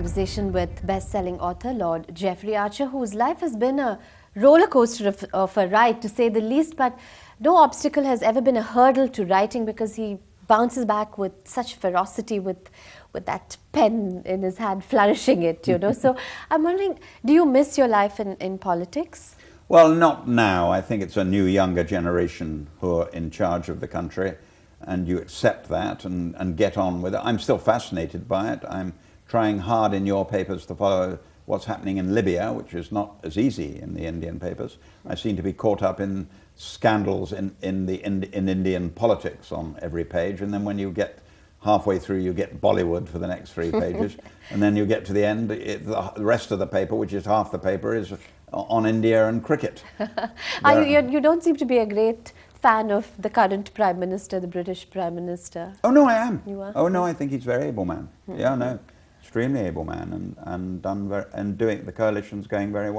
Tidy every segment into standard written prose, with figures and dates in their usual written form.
conversation with best-selling author Lord Jeffrey Archer, whose life has been a roller coaster of a ride, to say the least, but no obstacle has ever been a hurdle to writing because he bounces back with such ferocity with that pen in his hand, flourishing it, you know. So I'm wondering, do you miss your life in politics? Well, not now. I think it's a new, younger generation who are in charge of the country, and you accept that and get on with it. I'm still fascinated by it. I'm trying hard in your papers to follow what's happening in Libya, which is not as easy in the Indian papers. I seem to be caught up in scandals in Indian politics on every page, and then when you get halfway through you get Bollywood for the next 3 pages, and then you get to the end, the rest of the paper, which is half the paper, is on India and cricket. You don't seem to be a great fan of the current Prime Minister, the British Prime Minister. Oh no, I am. You are? Oh no, I think he's a very able man. Yeah, no, extremely able man, and doing the coalition's going very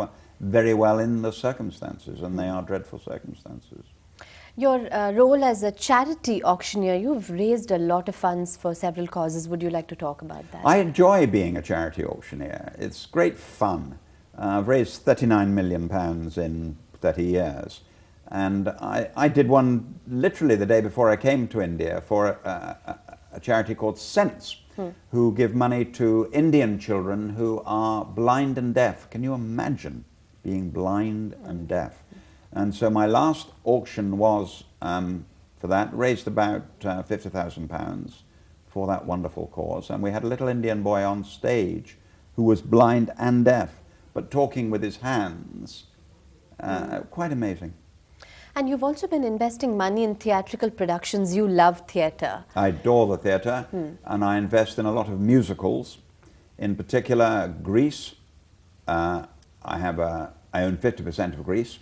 well in the circumstances, and they are dreadful circumstances. Your role as a charity auctioneer, you've raised a lot of funds for several causes. Would you like to talk about that? I enjoy being a charity auctioneer. It's great fun. I've raised £39 million in 30 years. And I did one literally the day before I came to India for a charity called Sense, who give money to Indian children who are blind and deaf. Can you imagine being blind and deaf? And so my last auction was for that, raised about £50,000 for that wonderful cause. And we had a little Indian boy on stage who was blind and deaf, but talking with his hands. Quite amazing. And you've also been investing money in theatrical productions. You love theatre. I adore the theatre, and I invest in a lot of musicals. In particular, Greece. I own 50% of Greece,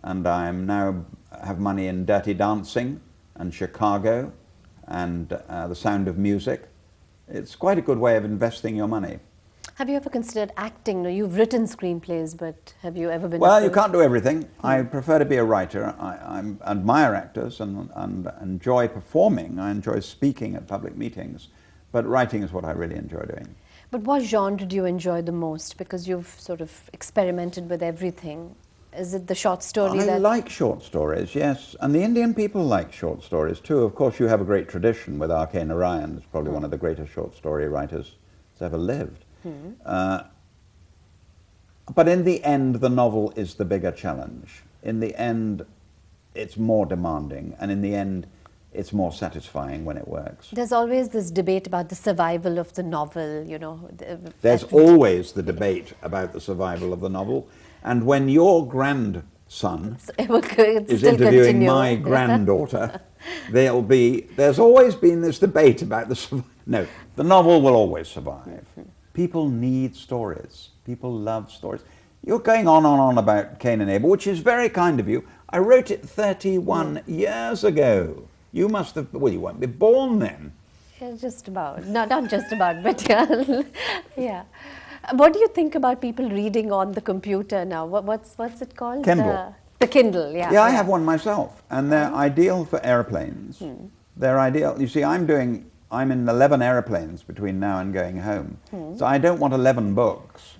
and I now have money in Dirty Dancing and Chicago and The Sound of Music. It's quite a good way of investing your money. Have you ever considered acting? No, you've written screenplays, but have you ever been... Well, you can't do everything. I prefer to be a writer. I admire actors and enjoy performing. I enjoy speaking at public meetings, but writing is what I really enjoy doing. But what genre do you enjoy the most? Because you've sort of experimented with everything. Is it the short story? I like short stories, yes. And the Indian people like short stories too. Of course, you have a great tradition with R.K. Narayan. He's probably one of the greatest short story writers that's ever lived. But in the end, the novel is the bigger challenge. In the end, it's more demanding. And in the end, it's more satisfying when it works. There's always this debate about the survival of the novel, you know. There's always the debate about the survival of the novel. And when your grandson is interviewing my granddaughter, there's always been this debate about the survival. No, the novel will always survive. People need stories. People love stories. You're going on about Cain and Abel, which is very kind of you. I wrote it 31 years ago. You must have, well, you won't be born then. Yeah, just about. No, not just about, but yeah. Yeah. What do you think about people reading on the computer now? What's it called? Kindle. The Kindle, yeah. Yeah, I have one myself, and they're ideal for airplanes. They're ideal. You see, I'm in 11 airplanes between now and going home. So I don't want 11 books.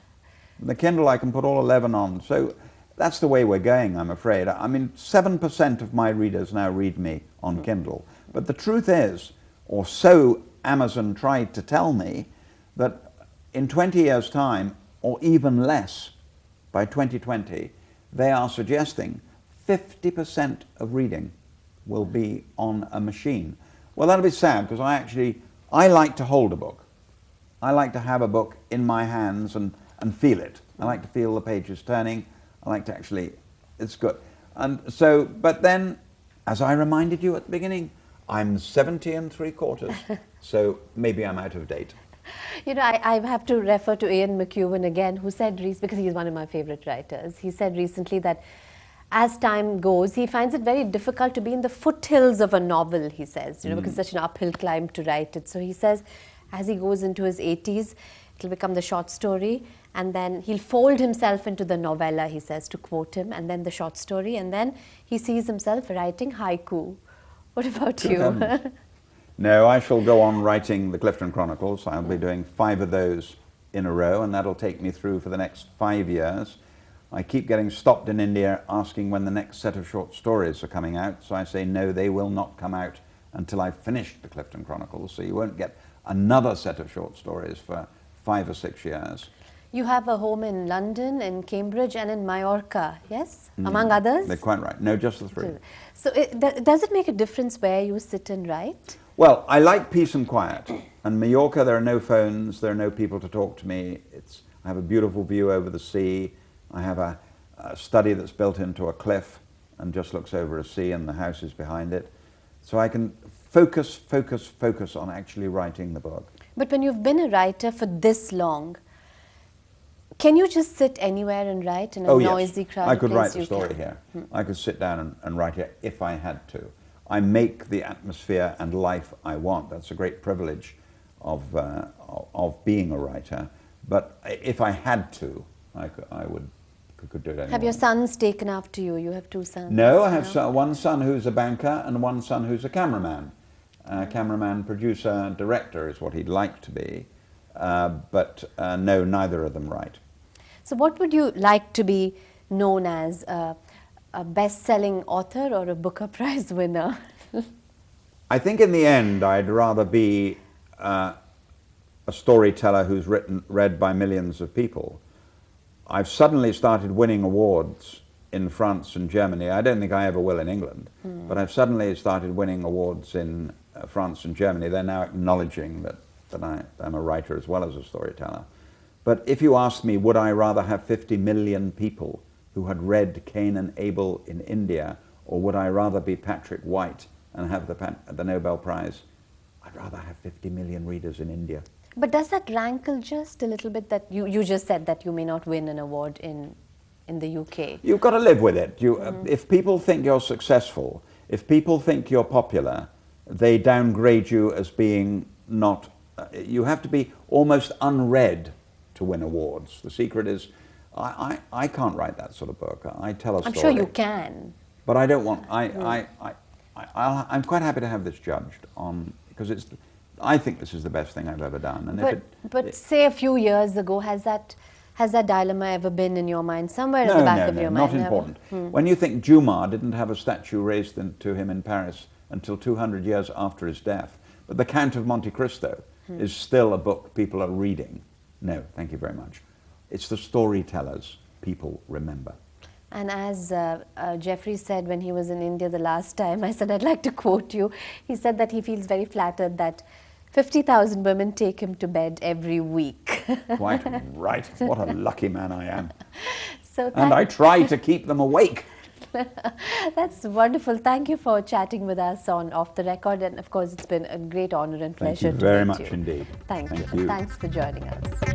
The Kindle, I can put all 11 on. So that's the way we're going, I'm afraid. I mean, 7% of my readers now read me on Kindle. But the truth is, or so Amazon tried to tell me, that in 20 years' time, or even less, by 2020, they are suggesting 50% of reading will be on a machine. Well, that'll be sad, because I like to hold a book. I like to have a book in my hands and feel it. I like to feel the pages turning. I like to actually, it's good. And so, but then, as I reminded you at the beginning, I'm 70 3/4, so maybe I'm out of date. You know, I have to refer to Ian McEwan again, who said, because he's one of my favorite writers, he said recently that as time goes, he finds it very difficult to be in the foothills of a novel, he says, you know, because it's such an uphill climb to write it. So he says, as he goes into his 80s, it'll become the short story, and then he'll fold himself into the novella, he says, to quote him, and then the short story, and then he sees himself writing haiku. What about you? No, I shall go on writing the Clifton Chronicles. I'll be doing 5 of those in a row, and that'll take me through for the next 5 years. I keep getting stopped in India asking when the next set of short stories are coming out, so I say no, they will not come out until I've finished the Clifton Chronicles, so you won't get another set of short stories for 5 or 6 years. You have a home in London, in Cambridge and in Mallorca, yes? Among others? They're quite right. No, just the 3. So does it make a difference where you sit and write? Well, I like peace and quiet. And Mallorca, there are no phones, there are no people to talk to me. I have a beautiful view over the sea. I have a study that's built into a cliff and just looks over a sea, and the house is behind it. So I can focus on actually writing the book. But when you've been a writer for this long, can you just sit anywhere and write in a noisy, crowded place? I could write the story here. I could sit down and write it if I had to. I make the atmosphere and life I want. That's a great privilege of being a writer. But if I had to, I could do it anyway. Have your sons taken after you? You have 2 sons. No, I have one son who's a banker and one son who's a cameraman. Cameraman, producer, director is what he'd like to be. But no, neither of them write. So what would you like to be known as? A best-selling author or a Booker Prize winner? I think in the end I'd rather be a storyteller who's read by millions of people. I've suddenly started winning awards in France and Germany. I don't think I ever will in England, but I've suddenly started winning awards in France and Germany. They're now acknowledging that I'm a writer as well as a storyteller. But if you ask me, would I rather have 50 million people who had read Cain and Abel in India, or would I rather be Patrick White and have the Nobel Prize? I'd rather have 50 million readers in India. But does that rankle just a little bit that you just said that you may not win an award in the UK? You've got to live with it. If people think you're successful, if people think you're popular, they downgrade you as being not... you have to be almost unread to win awards. The secret is, I can't write that sort of book. I tell a story. I'm sure you can. But I don't want... I'm quite happy to have this judged on, because I think this is the best thing I've ever done. And but say a few years ago, has that dilemma ever been in your mind, somewhere at the back of your mind? No, not important. When you think Dumas didn't have a statue raised to him in Paris until 200 years after his death, but The Count of Monte Cristo is still a book people are reading. No, thank you very much. It's the storytellers people remember. And as Jeffrey said when he was in India the last time, I said, I'd like to quote you. He said that he feels very flattered that 50,000 women take him to bed every week. Quite right. What a lucky man I am. So and I try to keep them awake. That's wonderful. Thank you for chatting with us on Off the Record. And of course, it's been a great honor and pleasure to meet you. Thank you very much indeed. Thank you. Thanks for joining us.